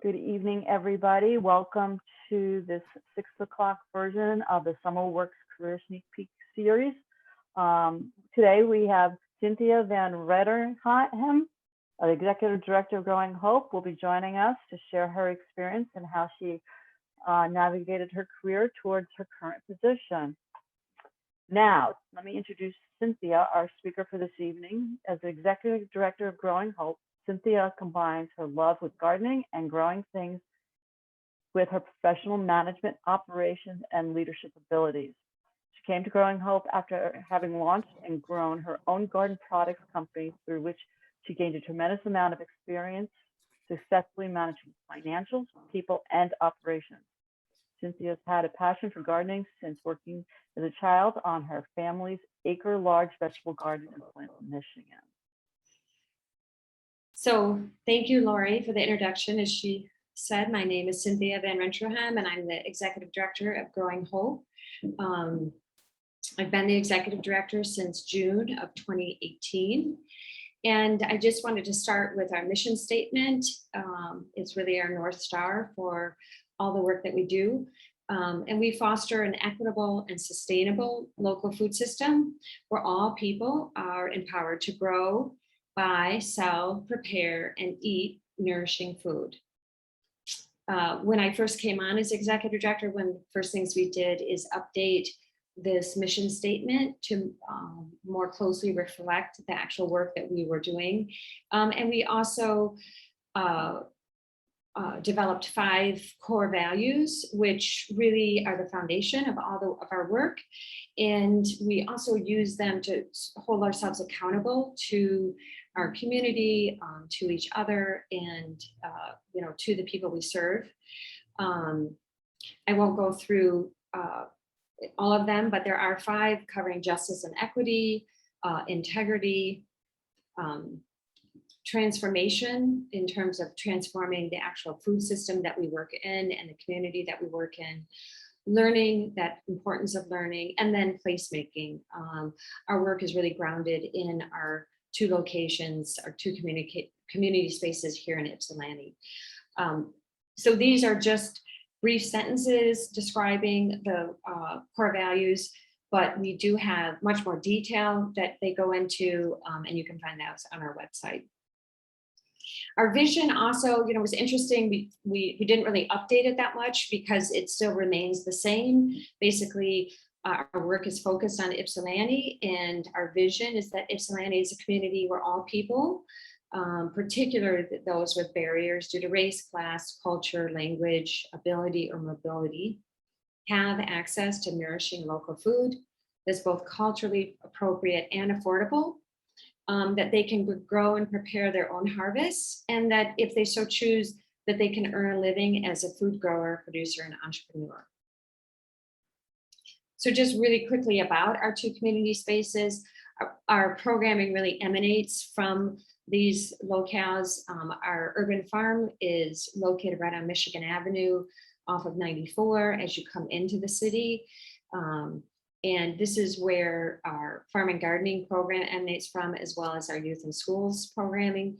Good evening, everybody. Welcome to this 6 o'clock version of the Summer Works Career Sneak Peek series. Today we have Cynthia VanRenterghem, the Executive Director of Growing Hope, will be joining us to share her experience and how she navigated her career towards her current position. Now, let me introduce Cynthia, our speaker for this evening. As the Executive Director of Growing Hope, Cynthia combines her love with gardening and growing things with her professional management, operations, and leadership abilities. She came to Growing Hope after having launched and grown her own garden products company, through which she gained a tremendous amount of experience successfully managing financials, people, and operations. Cynthia has had a passion for gardening since working as a child on her family's acre-large vegetable garden in Flint, Michigan. So thank you, Lori, for the introduction. As she said, my name is Cynthia VanRenterghem, and I'm the Executive Director of Growing Hope. I've been the Executive Director since June of 2018. And I just wanted to start with our mission statement. It's really our North Star for all the work that we do. And we foster an equitable and sustainable local food system where all people are empowered to grow, buy, sell, prepare, and eat nourishing food. When I first came on as Executive Director, one of the first things we did is update this mission statement to more closely reflect the actual work that we were doing. And we also developed 5 core values, which really are the foundation of all of our work. And we also use them to hold ourselves accountable to our community, to each other, and to the people we serve. I won't go through all of them, but there are 5 covering justice and equity, integrity, transformation in terms of transforming the actual food system that we work in and the community that we work in, learning, that importance of learning, and then placemaking. Our work is really grounded in our 2 locations, our 2 community spaces here in Ypsilanti. So these are just brief sentences describing the core values, but we do have much more detail that they go into, and you can find those on our website. Our vision also, was interesting. We didn't really update it that much because it still remains the same. Basically, our work is focused on Ypsilanti, and our vision is that Ypsilanti is a community where all people, particularly those with barriers due to race, class, culture, language, ability, or mobility, have access to nourishing local food that's both culturally appropriate and affordable, that they can grow and prepare their own harvests, and that if they so choose, that they can earn a living as a food grower, producer, and entrepreneur. So just really quickly about our 2 community spaces, our programming really emanates from these locales. Our urban farm is located right on Michigan Avenue off of 94 as you come into the city. And this is where our farm and gardening program emanates from, as well as our youth and schools programming.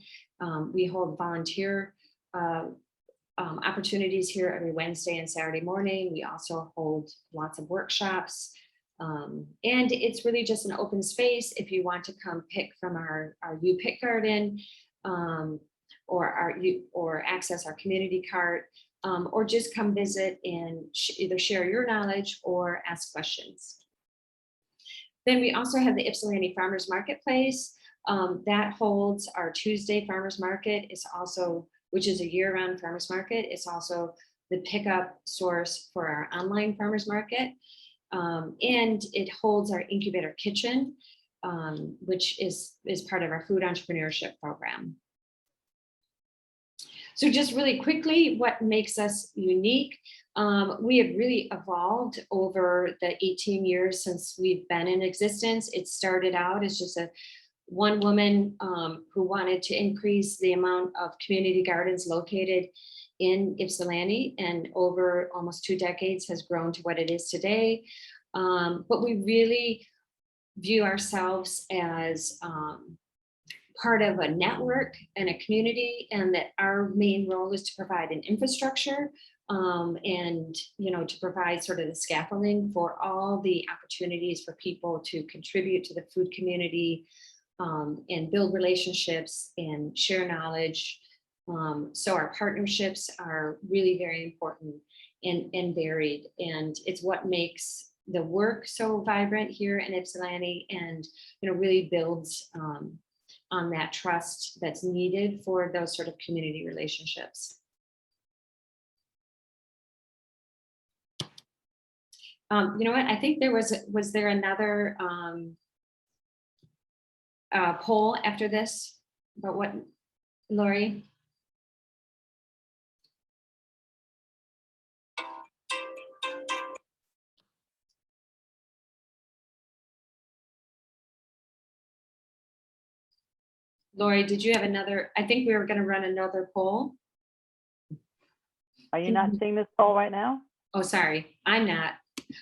We hold volunteer opportunities here every Wednesday and Saturday morning. We also hold lots of workshops. And it's really just an open space if you want to come pick from our U-Pick garden, or access our community cart, or just come visit and either share your knowledge or ask questions. Then we also have the Ypsilanti Farmers Marketplace that holds our Tuesday Farmers Market. It's also, which is a year-round farmers market. It's also the pickup source for our online farmers market. And it holds our incubator kitchen, which is part of our food entrepreneurship program. So just really quickly, what makes us unique? We have really evolved over the 18 years since we've been in existence. It started out as just one woman who wanted to increase the amount of community gardens located in Ypsilanti, and over almost 2 decades has grown to what it is today. But we really view ourselves as part of a network and a community, and that our main role is to provide an infrastructure and to provide sort of the scaffolding for all the opportunities for people to contribute to the food community and build relationships and share knowledge. So our partnerships are really very important and varied, and it's what makes the work so vibrant here in Ypsilanti, and really builds on that trust that's needed for those sort of community relationships. You know what? I think there was there another poll after this about what, Lori? Lori, did you have another? I think we were going to run another poll. Are you not seeing this poll right now? Oh, sorry, I'm not.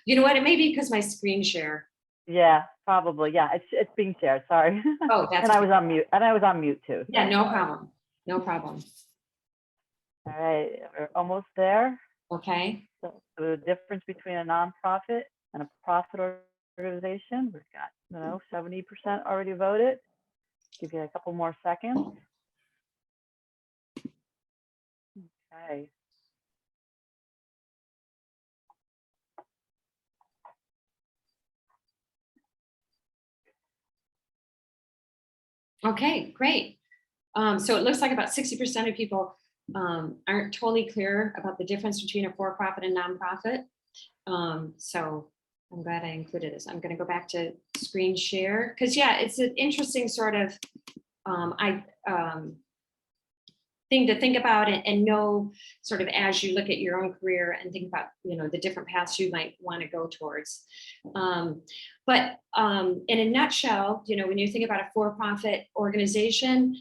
You know what? It may be because my screen share. Yeah, probably. Yeah, it's being shared. Sorry. Oh, that's. And I was on mute. And I was on mute too. Yeah, no problem. No problem. All right, we're almost there. Okay. So the difference between a nonprofit and a profit organization, we've got 70% already voted. Give you a couple more seconds. Okay. Okay, great. So it looks like about 60% of people aren't totally clear about the difference between a for-profit and nonprofit. So I'm glad I included this. I'm going to go back to screen share because, yeah, it's an interesting sort of thing to think about and know sort of as you look at your own career and think about the different paths you might want to go towards. But in a nutshell, when you think about a for-profit organization,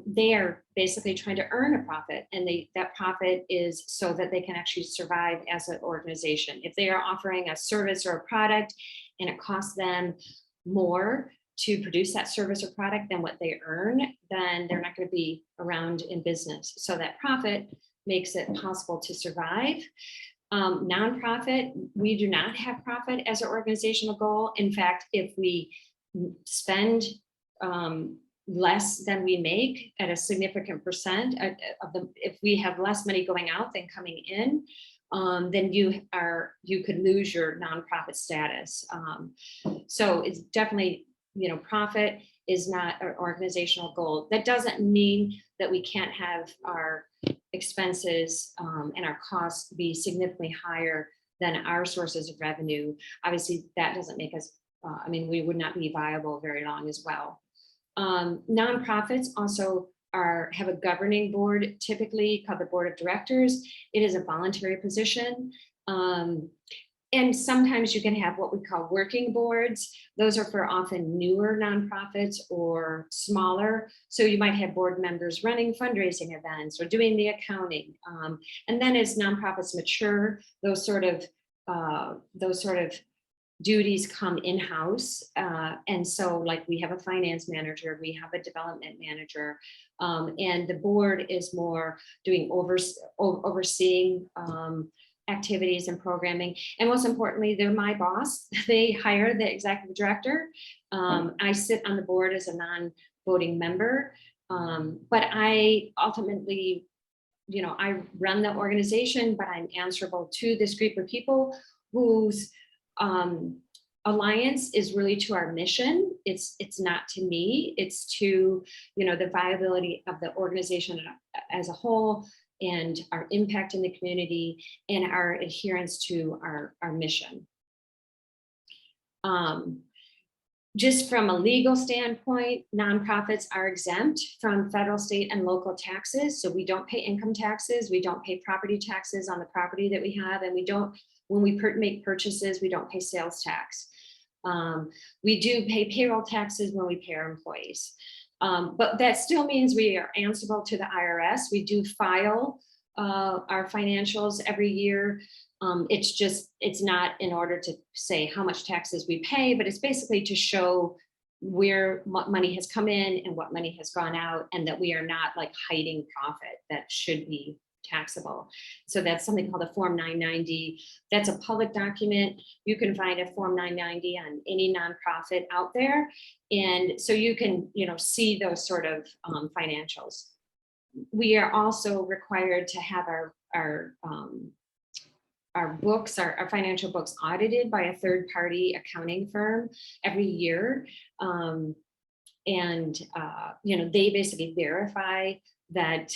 they are basically trying to earn a profit, and that profit is so that they can actually survive as an organization. If they are offering a service or a product and it costs them more to produce that service or product than what they earn, then they're not going to be around in business. So that profit makes it possible to survive. Nonprofit, we do not have profit as an organizational goal. In fact, if we spend less than we make at a significant percent if we have less money going out than coming in, then you could lose your nonprofit status. So it's definitely, profit is not an organizational goal. That doesn't mean that we can't have our expenses and our costs be significantly higher than our sources of revenue. Obviously, that doesn't make us, we would not be viable very long as well. Nonprofits also have a governing board, typically called the board of directors. It is a voluntary position. And sometimes you can have what we call working boards. Those are for often newer nonprofits or smaller. So you might have board members running fundraising events or doing the accounting. And then as nonprofits mature, those sort of duties come in-house. And so like we have a finance manager, we have a development manager, and the board is more doing overseeing activities and programming. And most importantly, they're my boss. They hire the executive director. I sit on the board as a non-voting member, but I ultimately, I run the organization, but I'm answerable to this group of people whose alliance is really to our mission. It's not to me, it's to, the viability of the organization as a whole, and our impact in the community, and our adherence to our mission. Just from a legal standpoint, nonprofits are exempt from federal, state, and local taxes. So we don't pay income taxes, we don't pay property taxes on the property that we have, and we don't, when we make purchases, we don't pay sales tax. We do pay payroll taxes when we pay our employees. But that still means we are answerable to the IRS. We do file our financials every year. It's not in order to say how much taxes we pay, but it's basically to show where money has come in and what money has gone out, and that we are not like hiding profit that should be taxable. So that's something called a Form 990. That's a public document. You can find a Form 990 on any nonprofit out there. And so you can, see those sort of financials. We are also required to have our books, our financial books audited by a third-party accounting firm every year. They basically verify that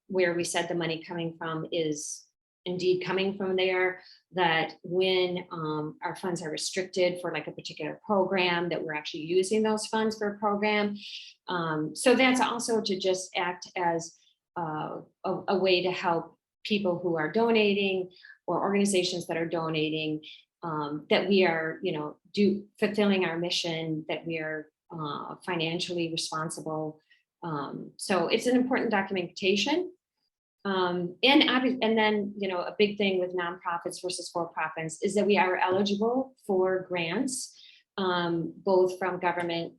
where we said the money coming from is indeed coming from there, that when our funds are restricted for like a particular program, that we're actually using those funds for a program. So that's also to just act as a way to help people who are donating or organizations that are donating, that we are, fulfilling our mission, that we are financially responsible. So it's an important documentation. And then, a big thing with nonprofits versus for-profits is that we are eligible for grants, both from government,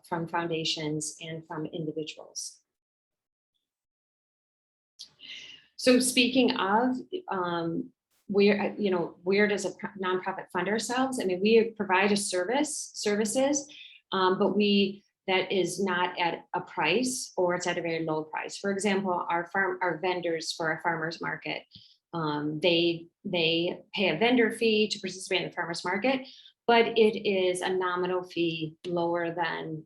from foundations, and from individuals. So speaking of, where does a nonprofit fund ourselves? I mean, we provide services, but that is not at a price, or it's at a very low price. For example, our vendors for a farmer's market, they pay a vendor fee to participate in the farmer's market, but it is a nominal fee, lower than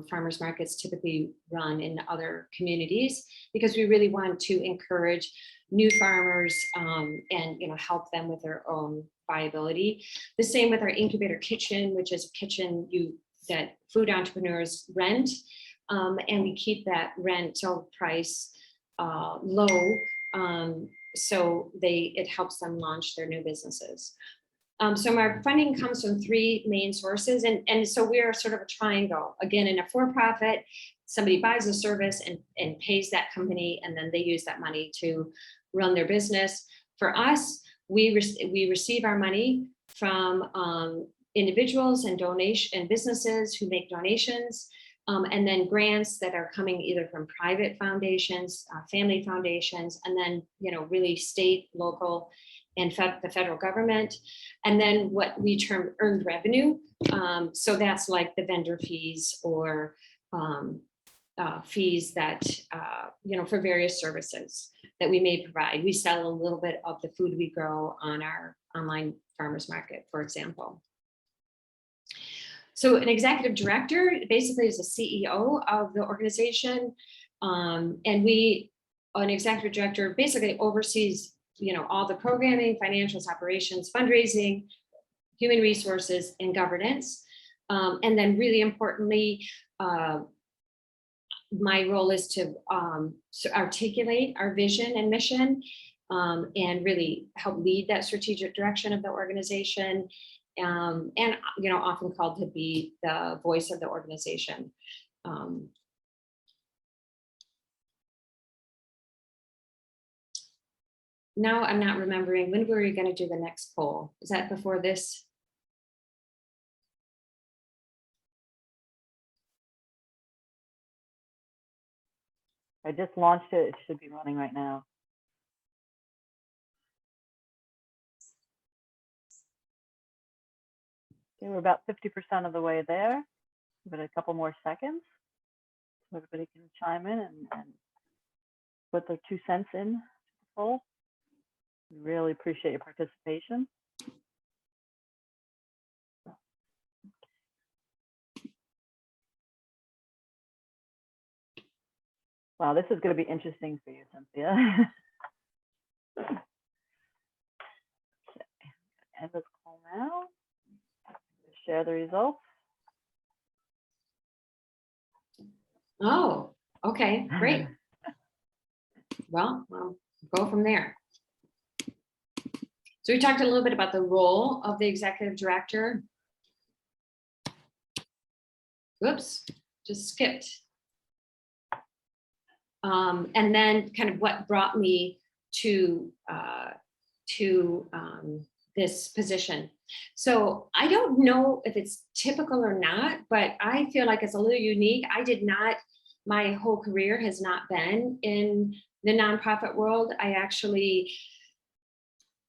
farmers markets typically run in other communities, because we really want to encourage new farmers and help them with their own viability. The same with our incubator kitchen, which is a kitchen that food entrepreneurs rent, and we keep that rental price low, so it helps them launch their new businesses. So our funding comes from three main sources, and so we're sort of a triangle. Again, in a for-profit, somebody buys a service and pays that company, and then they use that money to run their business. For us, we receive our money from individuals and businesses who make donations, and then grants that are coming either from private foundations, family foundations, and then really state, local, and the federal government. And then what we term earned revenue. So that's like the vendor fees or fees that for various services that we may provide. We sell a little bit of the food we grow on our online farmers market, for example. So an executive director basically is the CEO of the organization. And an executive director basically oversees, all the programming, financials, operations, fundraising, human resources, and governance. And then really importantly, my role is to articulate our vision and mission, and really help lead that strategic direction of the organization. And often called to be the voice of the organization. Now I'm not remembering, when were we going to do the next poll? Is that before this? I just launched it. It should be running right now. Okay, we're about 50% of the way there. Give it a couple more seconds so everybody can chime in and put their 2 cents in the poll. We really appreciate your participation. Wow, this is going to be interesting for you, Cynthia. Okay. End this call now. Share the results. Oh, okay, great. Well, we'll go from there. So we talked a little bit about the role of the executive director. Whoops, just skipped. And then kind of what brought me to this position. So I don't know if it's typical or not, but I feel like it's a little unique. My whole career has not been in the nonprofit world. I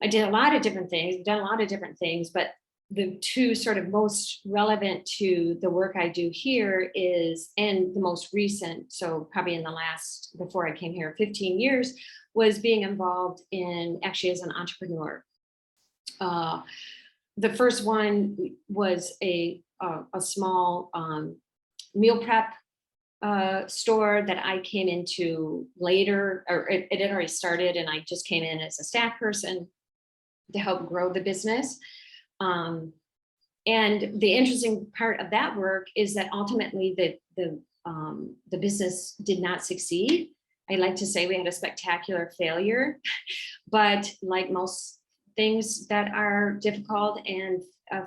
did a lot of different things, done a lot of different things, but the two sort of most relevant to the work I do here is, and the most recent, so probably in the last, before I came here, 15 years, was being involved in actually as an entrepreneur. The first one was a small meal prep store that I came into later, or it had already started, and I just came in as a staff person to help grow the business. And the interesting part of that work is that ultimately the business did not succeed. I like to say we had a spectacular failure, but like most things that are difficult and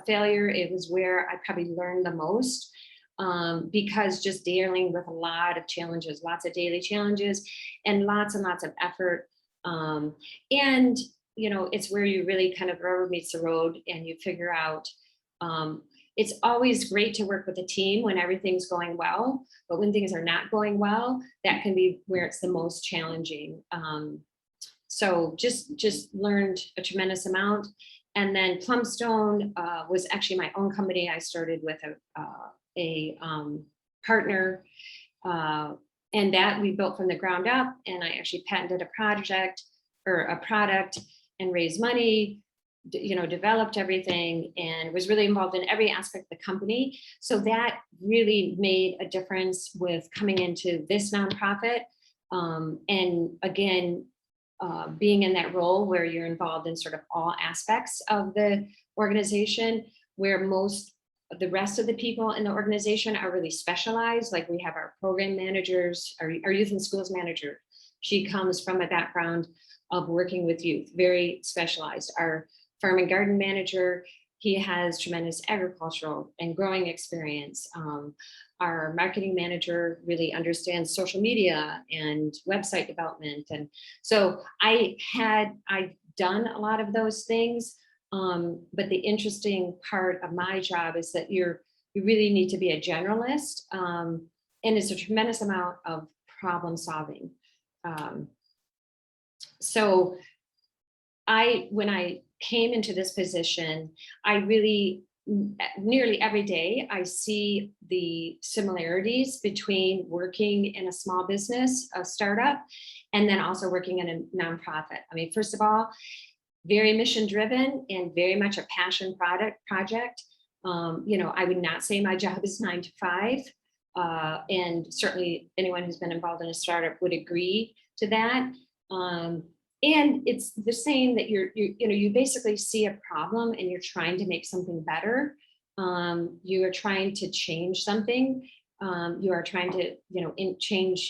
failure, it was where I probably learned the most, because just dealing with a lot of challenges, lots of daily challenges, and lots of effort. And it's where you really kind of rubber meets the road, and you figure out, it's always great to work with a team when everything's going well, but when things are not going well, that can be where it's the most challenging. So just learned a tremendous amount. And then Plumstone was actually my own company. I started with a partner, and that we built from the ground up, and I actually patented a project or a product and raised money, developed everything, and was really involved in every aspect of the company. So that really made a difference with coming into this nonprofit. And again, being in that role where you're involved in sort of all aspects of the organization, where most of the rest of the people in the organization are really specialized. Like we have our program managers, our youth and schools manager. She comes from a background of working with youth, very specialized. Our farm and garden manager, he has tremendous agricultural and growing experience. Our marketing manager really understands social media and website development. And so I've done a lot of those things. But the interesting part of my job is that you really need to be a generalist. And it's a tremendous amount of problem solving. So when I came into this position, I really, nearly every day, I see the similarities between working in a small business, a startup, and then also working in a nonprofit. I mean, first of all, very mission driven and very much a passion project. I would not say my job is 9 to 5. And certainly anyone who's been involved in a startup would agree to that. And it's the saying that you basically see a problem and you're trying to make something better. You are trying to change something. You are trying to,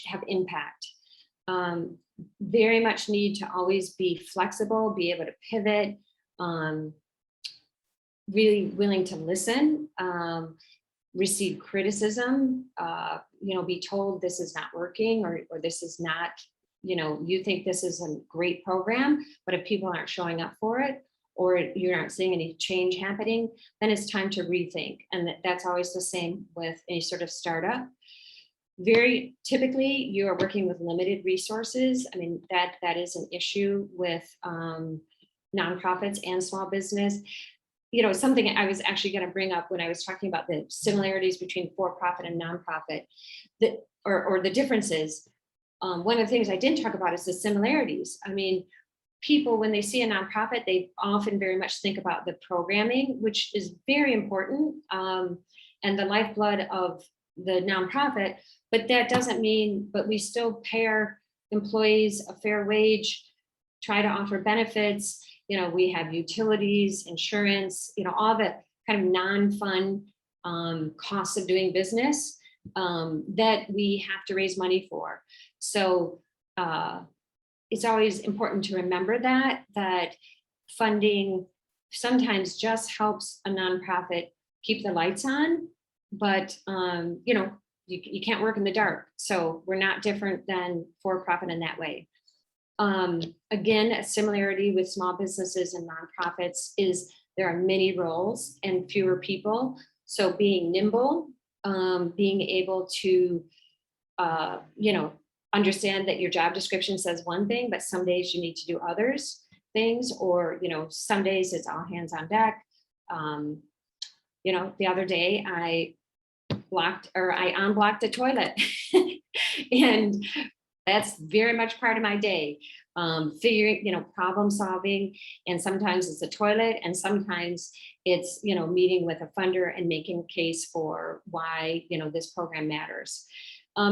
have impact. Very much need to always be flexible, be able to pivot, really willing to listen, receive criticism, be told this is not working or this is not, you think this is a great program, but if people aren't showing up for it or you're not seeing any change happening, then it's time to rethink. And that's always the same with any sort of startup. Very typically, you are working with limited resources. I mean, that is an issue with nonprofits and small business. Something I was actually going to bring up when I was talking about the similarities between for-profit and nonprofit, or the differences. One of the things I didn't talk about is the similarities. I mean, people, when they see a nonprofit, they often very much think about the programming, which is very important, and the lifeblood of the nonprofit. But that doesn't mean, but we still pay our employees a fair wage, try to offer benefits. We have utilities, insurance, all the kind of non-fun costs of doing business that we have to raise money for. So it's always important to remember that funding sometimes just helps a nonprofit keep the lights on, but you can't work in the dark. So we're not different than for-profit in that way. Again, a similarity with small businesses and nonprofits is there are many roles and fewer people. So being nimble, being able to, understand that your job description says one thing, but some days you need to do others things, or, some days it's all hands on deck. The other day I unblocked a toilet and that's very much part of my day. Figuring, problem solving, and sometimes it's a toilet, and sometimes it's, meeting with a funder and making a case for why, this program matters.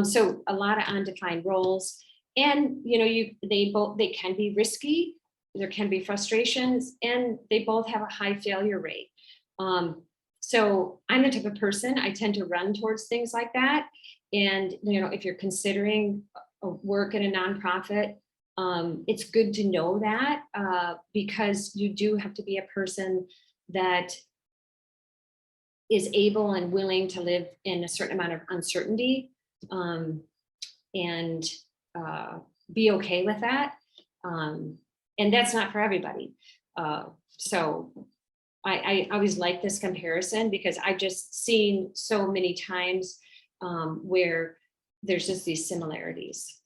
So a lot of undefined roles, and, they can be risky, there can be frustrations, and they both have a high failure rate. So I'm the type of person, I tend to run towards things like that. And, if you're considering work in a nonprofit, it's good to know that, because you do have to be a person that is able and willing to live in a certain amount of uncertainty, and be okay with that. And that's not for everybody. So I always like this comparison because I've just seen so many times where there's just these similarities.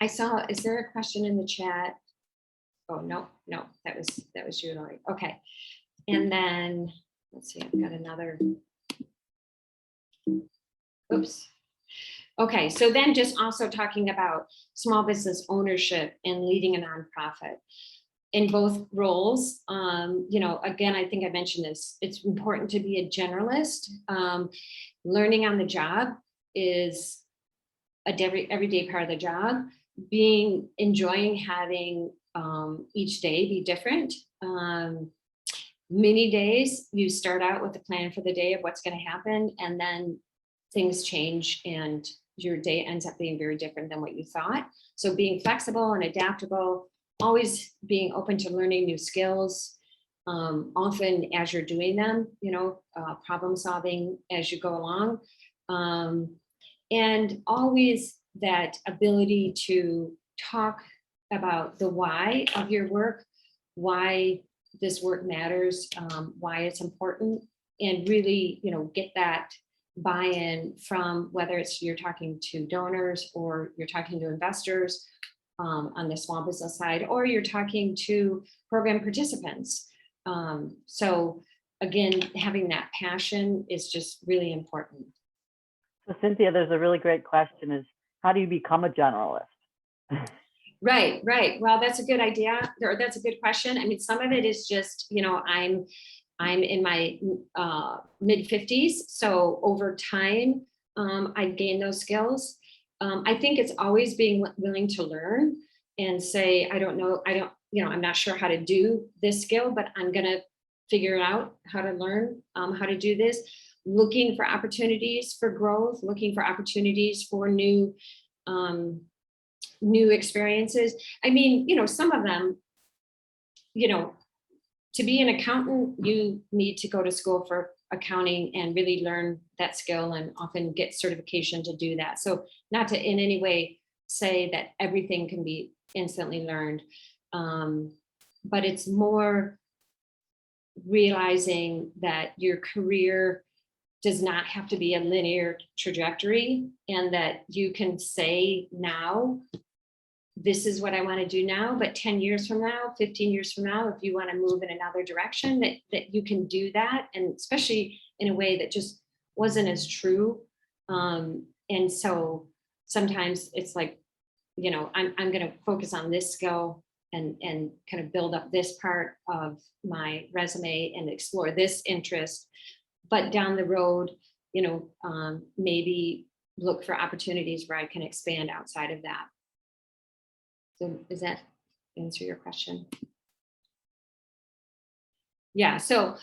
Is there a question in the chat? Oh, no, that was you, Lori. Okay. And then, let's see, I've got another. Oops. Okay, so then just also talking about small business ownership and leading a nonprofit. In both roles, again, I think I mentioned this, it's important to be a generalist. Learning on the job is a everyday part of the job. Enjoying having each day be different. Many days you start out with a plan for the day of what's going to happen, and then things change and your day ends up being very different than what you thought. So being flexible and adaptable, always being open to learning new skills, often as you're doing them, problem solving as you go along, and always that ability to talk about the why of your work, why this work matters, why it's important, and really, get that buy-in from whether it's you're talking to donors or you're talking to investors on the small business side, or you're talking to program participants. So again, having that passion is just really important. So Cynthia, there's a really great question is, how do you become a generalist? Right. Well, that's a good idea, or that's a good question. I mean, some of it is just, I'm in my mid 50s. So over time, I've gained those skills. I think it's always being willing to learn and say, I don't know, I'm not sure how to do this skill, but I'm going to figure out how to learn how to do this. Looking for opportunities for growth, looking for opportunities for new experiences. I mean, some of them, to be an accountant, you need to go to school for accounting and really learn that skill and often get certification to do that. So not to in any way say that everything can be instantly learned, but it's more realizing that your career does not have to be a linear trajectory, and that you can say now, this is what I want to do now, but 10 years from now, 15 years from now, if you want to move in another direction, that you can do that, and especially in a way that just wasn't as true. And so sometimes it's like, I'm going to focus on this skill and kind of build up this part of my resume and explore this interest. But down the road, maybe look for opportunities where I can expand outside of that. So does that answer your question? Yeah, so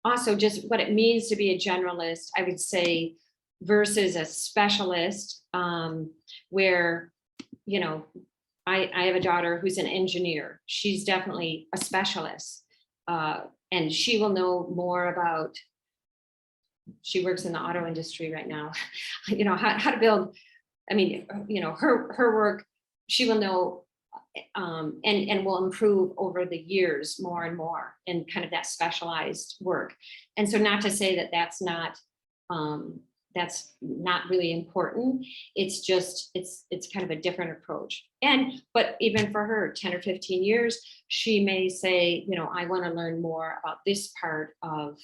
also just what it means to be a generalist, I would say, versus a specialist, where, I have a daughter who's an engineer. She's definitely a specialist, and she will know more about, she works in the auto industry right now, how to build, I mean, her work, she will know and will improve over the years more and more in kind of that specialized work. And so not to say that that's not really important. It's just, it's kind of a different approach. But even for her, 10 or 15 years, she may say, you know, I want to learn more about this part of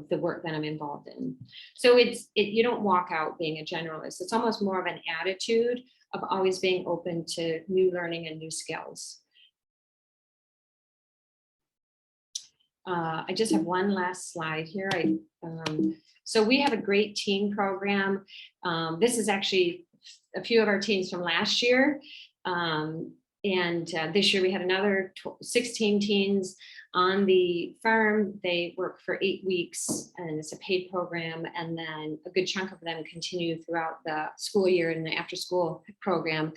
the work that I'm involved in. So you don't walk out being a generalist. It's almost more of an attitude of always being open to new learning and new skills. I just have one last slide here. So we have a great teen program. This is actually a few of our teens from last year. This year we had another 16 teens on the farm. They work for 8 weeks and it's a paid program. And then a good chunk of them continue throughout the school year in the after school program.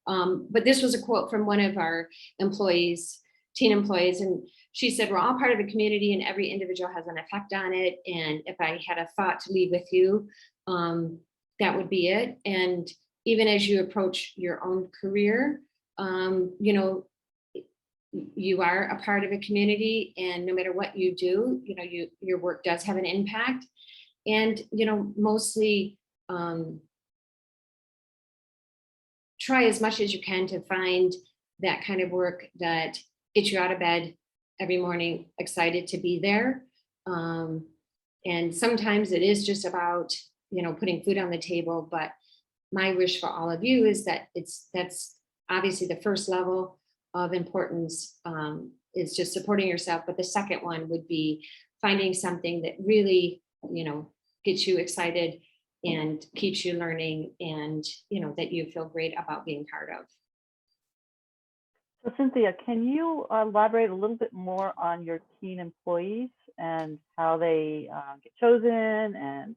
But this was a quote from one of our employees, teen employees. And she said, we're all part of a community and every individual has an effect on it. And if I had a thought to leave with you, that would be it. And even as you approach your own career, you know, you are a part of a community, and no matter what you do, you know, your work does have an impact. And, you know, mostly try as much as you can to find that kind of work that gets you out of bed every morning, excited to be there. And sometimes it is just about, you know, putting food on the table. But my wish for all of you is that that's obviously the first level of importance, is just supporting yourself. But the second one would be finding something that really, you know, gets you excited and keeps you learning, and, you know, that you feel great about being part of. So Cynthia, can you elaborate a little bit more on your teen employees and how they get chosen and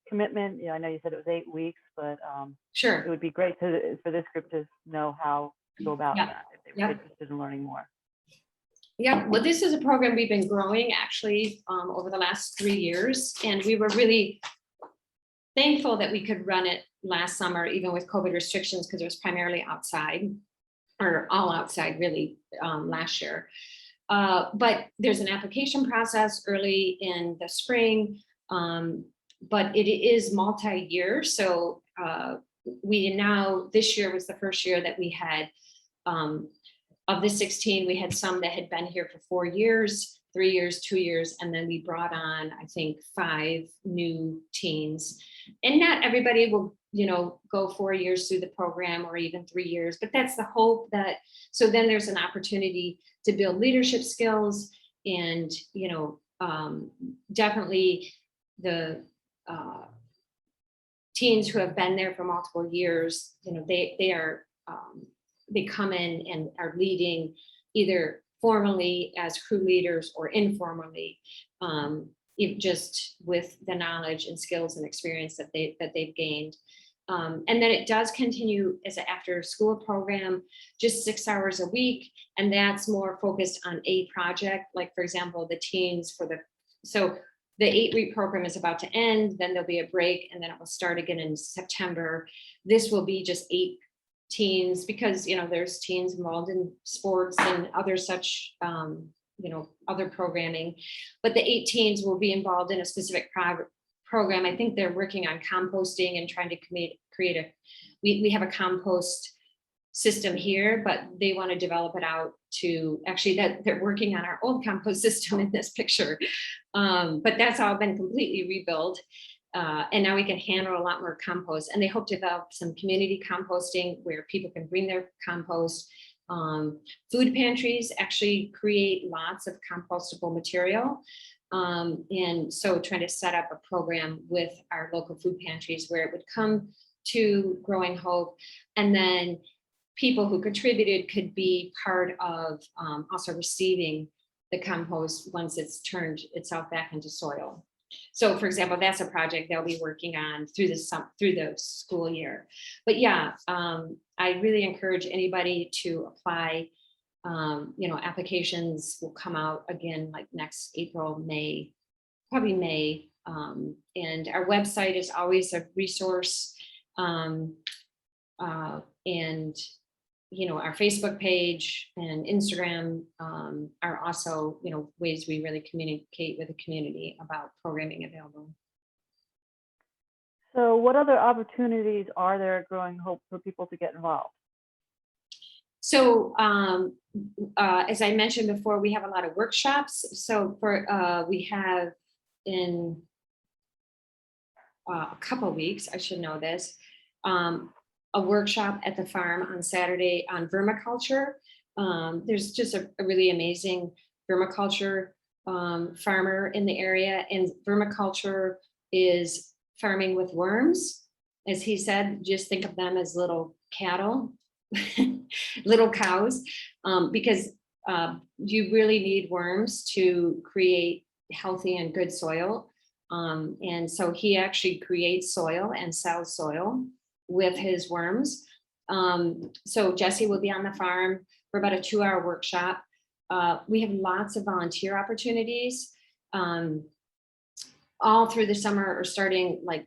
commitment? You know, I know you said it was 8 weeks, but Sure. it would be great for this group to know how to go about that if they were interested in learning more. Yeah, well, this is a program we've been growing actually over the last 3 years, and we were really thankful that we could run it last summer, even with COVID restrictions, because it was primarily outside, or all outside really, last year. But there's an application process early in the spring, but it is multi-year. So this year was the first year that we had, of the 16, we had some that had been here for 4 years, 3 years, 2 years, and then we brought on, I think, 5 new teens. And not everybody will, you know, go 4 years through the program or even 3 years, but that's the hope. That so then there's an opportunity to build leadership skills, and, you know, definitely the teens who have been there for multiple years, you know, they come in and are leading either formally as crew leaders or informally, just with the knowledge and skills and experience that they've gained. And then it does continue as an after school program, just 6 hours a week. And that's more focused on a project. Like, for example, the teens so the 8-week program is about to end, then there'll be a break, and then it will start again in September. This will be just 8 teens, because, you know, there's teens involved in sports and other such, you know, other programming. But the 8 teens will be involved in a specific program. I think they're working on composting and trying to create we have a compost system here, but they want to develop it out to actually, that they're working on our old compost system in this picture. But that's all been completely rebuilt. And now we can handle a lot more compost, and they hope to develop some community composting where people can bring their compost. Food pantries actually create lots of compostable material. And so trying to set up a program with our local food pantries where it would come to Growing Hope, and then people who contributed could be part of also receiving the compost once it's turned itself back into soil. So, for example, that's a project they'll be working on through the school year. But yeah, I really encourage anybody to apply. You know, applications will come out again like next April, May, probably May. And our website is always a resource. And our Facebook page and Instagram are also, ways we really communicate with the community about programming available. So what other opportunities are there at Growing Hope for people to get involved? So as I mentioned before, we have a lot of workshops. So we have in a couple weeks, I should know this, a workshop at the farm on Saturday on vermiculture. There's just a really amazing vermiculture farmer in the area, and vermiculture is farming with worms. As he said, just think of them as little cattle, little cows, because you really need worms to create healthy and good soil. And so he actually creates soil and sells soil with his worms. So Jesse will be on the farm for about a 2-hour workshop. We have lots of volunteer opportunities all through the summer, or starting like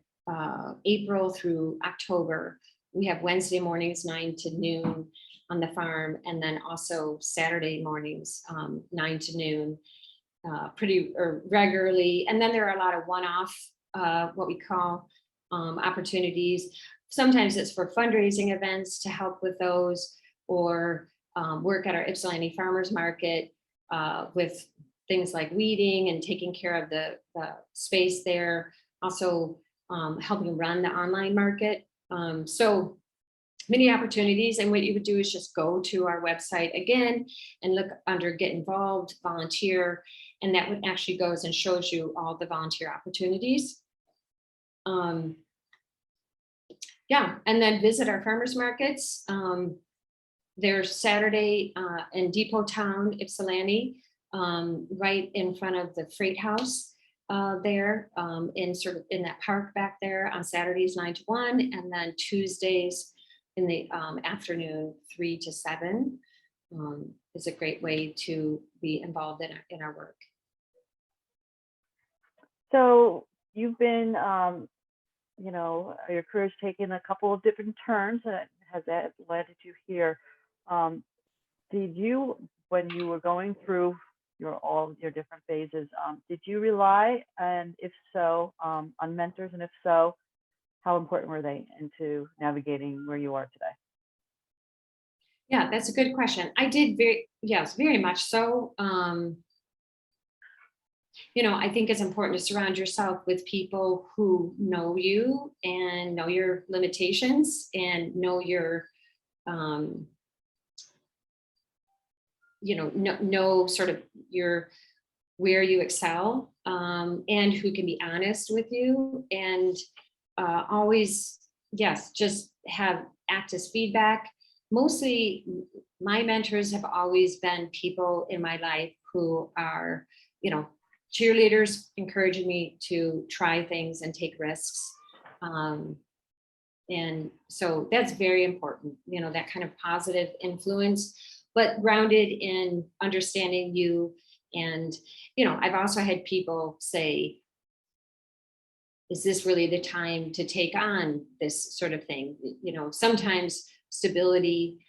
April through October. We have Wednesday mornings 9 to noon on the farm, and then also Saturday mornings 9 to noon pretty regularly. And then there are a lot of one-off what we call opportunities. Sometimes it's for fundraising events to help with those, or work at our Ypsilanti Farmers Market with things like weeding and taking care of the space there. Also helping run the online market. So many opportunities. And what you would do is just go to our website again and look under Get Involved, Volunteer, and that would actually goes and shows you all the volunteer opportunities. Yeah, and then visit our farmers markets. There's Saturday in Depot Town, Ypsilanti, right in front of the Freight House there, in that park back there on Saturdays 9 to 1, and then Tuesdays in the afternoon 3 to 7 is a great way to be involved in our work. So you've been, your career's taken a couple of different turns, and has that led you here? Did you, when you were going through all your different phases, did you rely, and if so, on mentors, and if so, how important were they into navigating where you are today? Yeah, that's a good question. I did very much so. I think it's important to surround yourself with people who know you and know your limitations and know your, know sort of where you excel, and who can be honest with you, and always, yes, just have active feedback. Mostly my mentors have always been people in my life who are, cheerleaders, encouraging me to try things and take risks. And so that's very important, that kind of positive influence, but grounded in understanding you. And, I've also had people say, is this really the time to take on this sort of thing? Sometimes stability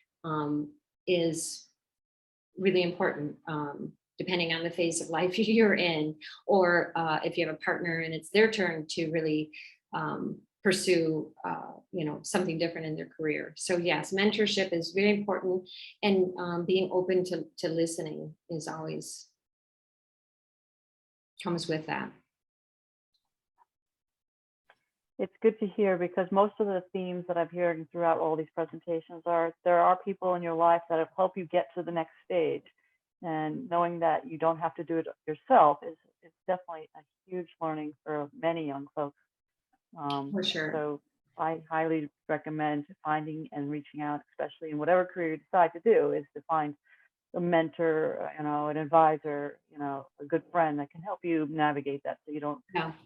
is really important, depending on the phase of life you're in, or if you have a partner and it's their turn to really pursue, something different in their career. So yes, mentorship is very important, and being open to listening is always comes with that. It's good to hear, because most of the themes that I'm hearing throughout all these presentations are there are people in your life that have helped you get to the next stage. And knowing that you don't have to do it yourself is definitely a huge learning for many young folks. For sure. So I highly recommend finding and reaching out, especially in whatever career you decide to do, is to find a mentor, an advisor, a good friend that can help you navigate that, so you don't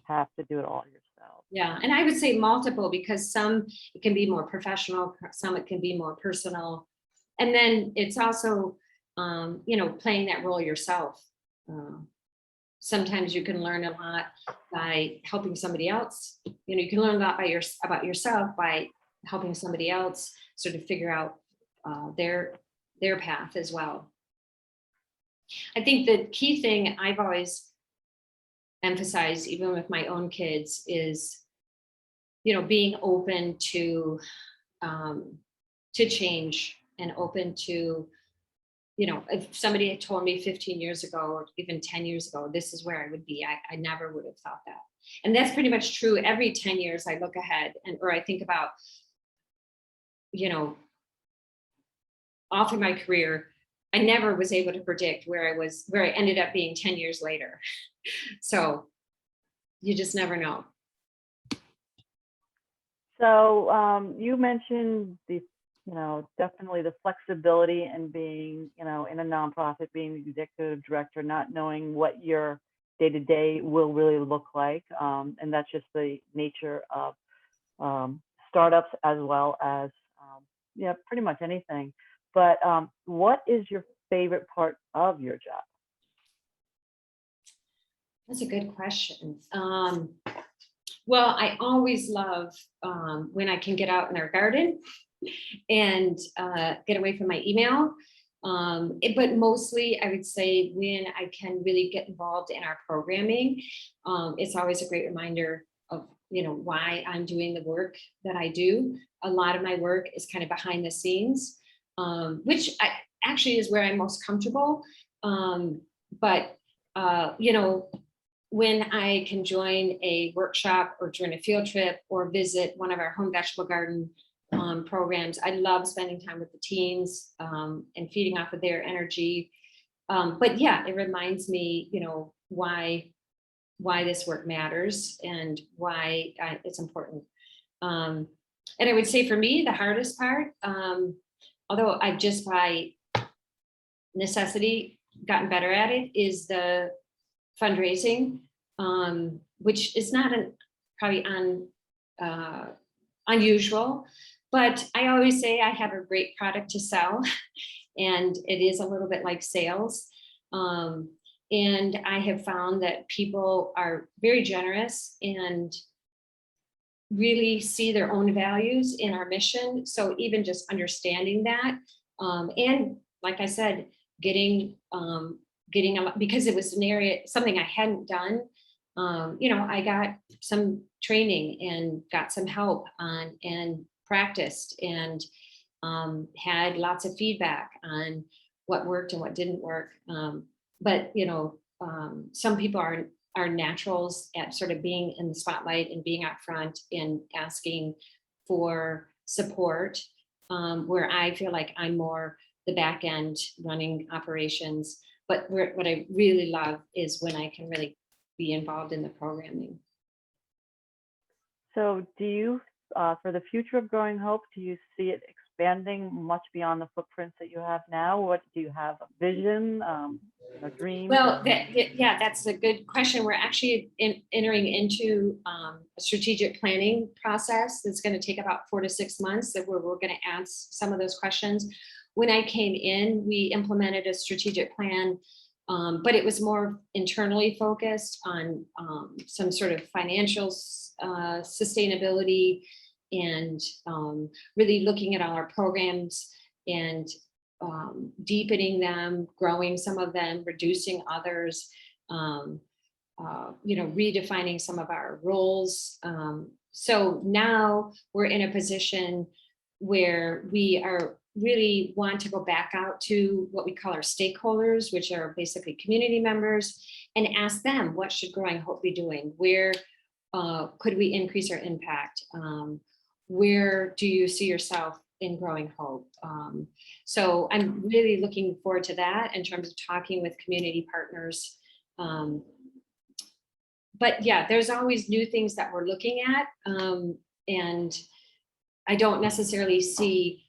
have to do it all yourself. Yeah, and I would say multiple, because some it can be more professional, some it can be more personal, and then it's also playing that role yourself. Sometimes you can learn a lot by helping somebody else. You can learn a lot about yourself by helping somebody else sort of figure out their path as well. I think the key thing I've always emphasized, even with my own kids, is, being open to change and open to, if somebody had told me 15 years ago or even 10 years ago, this is where I would be, I never would have thought that. And that's pretty much true. Every 10 years I look ahead or I think about, all through my career, I never was able to predict where I ended up being 10 years later. So you just never know. So you mentioned the, definitely the flexibility and being, in a nonprofit, being the executive director, not knowing what your day-to-day will really look like. And that's just the nature of startups as well as, pretty much anything. But what is your favorite part of your job? That's a good question. Well, I always love when I can get out in our garden and get away from my email. But mostly I would say when I can really get involved in our programming, it's always a great reminder of, why I'm doing the work that I do. A lot of my work is kind of behind the scenes, which actually is where I'm most comfortable. But when I can join a workshop or join a field trip or visit one of our home vegetable garden programs, I love spending time with the teens and feeding off of their energy. But yeah, it reminds me, why this work matters and why it's important. And I would say for me, the hardest part, although I've just by necessity gotten better at it, is the fundraising, which is not probably unusual, but I always say I have a great product to sell, and it is a little bit like sales. And I have found that people are very generous and really see their own values in our mission. So even just understanding that, and like I said, getting because it was an area, something I hadn't done. I got some training and got some help on and practiced and had lots of feedback on what worked and what didn't work. But some people are naturals at sort of being in the spotlight and being out front and asking for support, where I feel like I'm more the back end running operations. But what I really love is when I can really be involved in the programming. So do you, for the future of Growing Hope, do you see it expanding much beyond the footprints that you have now? What do you have, a vision, a dream? Well, that's a good question. We're actually entering into a strategic planning process that's going to take about 4 to 6 months, that we're going to ask some of those questions. When I came in, we implemented a strategic plan, but it was more internally focused on some sort of financial sustainability and really looking at all our programs and deepening them, growing some of them, reducing others, redefining some of our roles. So now we're in a position where we are really want to go back out to what we call our stakeholders, which are basically community members, and ask them, what should Growing Hope be doing? Where could we increase our impact? Where do you see yourself in Growing Hope? So I'm really looking forward to that in terms of talking with community partners. But yeah, there's always new things that we're looking at. And I don't necessarily see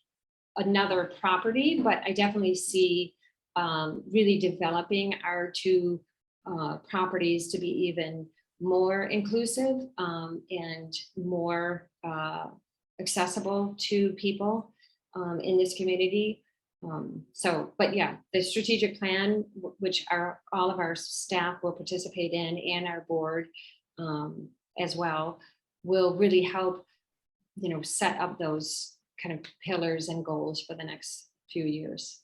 another property, but I definitely see really developing our two properties to be even more inclusive and more accessible to people in this community. But yeah, the strategic plan, which all of our staff will participate in, and our board as well, will really help, set up those kind of pillars and goals for the next few years.